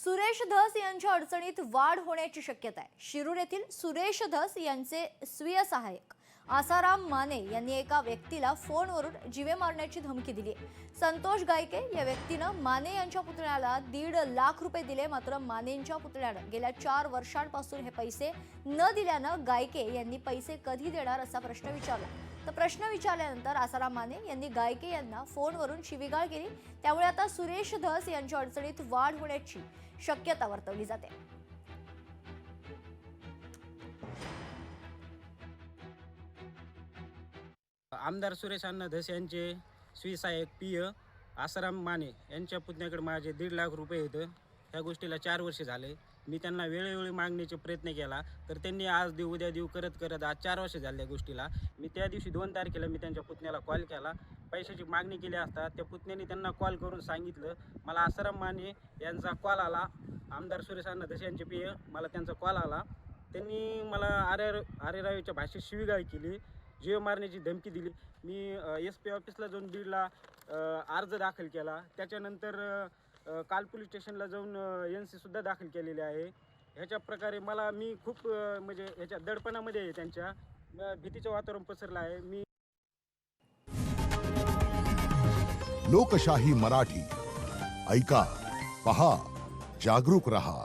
सुरेश धस यांच्या अडचणीत वाढ होण्याची शक्यता आहे। शिरूर येथील सुरेश धस यांचे स्वीय सहाय्यक आसाराम माने यांनी एका व्यक्तीला फोनवरून जीवे मारण्याची धमकी दिली। संतोष गायके या व्यक्तीने माने यांच्या पुतण्याला 1.5 लाख रुपये दिले, मात्र मानेंच्या पुतण्याने गेल्या 4 वर्षांपासून हे पैसे न दिल्याने गायके यांनी पैसे कधी देणार असा प्रश्न विचारला। तर प्रश्न विचारल्यानंतर आसाराम माने यांनी गायके यांना फोनवरून शिवीगाळ केली। त्यामुळे आता सुरेश धस यांच्या अडचणीत वाढ होण्याची शक्यता वर्तवली जाते। आमदार सुरेश अण्णा धस यांचे स्वीसहाय्यक पीय आसाराम माने यांच्या पुतण्याकडे माझे 1.5 लाख रुपये होते। ह्या गोष्टीला 4 वर्ष झाले। मी त्यांना वेळोवेळी मागण्याचा प्रयत्न केला, तर त्यांनी आज देऊ उद्या देऊ करत करत आज 4 वर्ष झाले गोष्टीला। मी त्या दिवशी 2 तारखेला मी त्यांच्या पुतण्याला कॉल केला, पैशाची मागणी केली असता त्या पुतण्याने त्यांना कॉल करून सांगितलं मला आसाराम माने यांचा कॉल आला, आमदार सुरेश अण्णा धस यांचे पीय मला त्यांचा कॉल आला। त्यांनी मला आरेरावीच्या भाषेत शिवीगाळ केली, जीव मारण्याची धमकी दिली। मी SP ऑफिसला जाऊन बीडला अर्ज दाखल केला। त्याच्यानंतर काल पोलीस स्टेशनला जाऊन NC सुद्धा दाखल केलेली आहे। ह्याच्या प्रकारे मी खूप म्हणजे ह्याच्या दडपणामध्ये आहे, त्यांच्या भीतीचं वातावरण पसरलं आहे। मी लोकशाही मराठी ऐका, पहा, जागरूक रहा।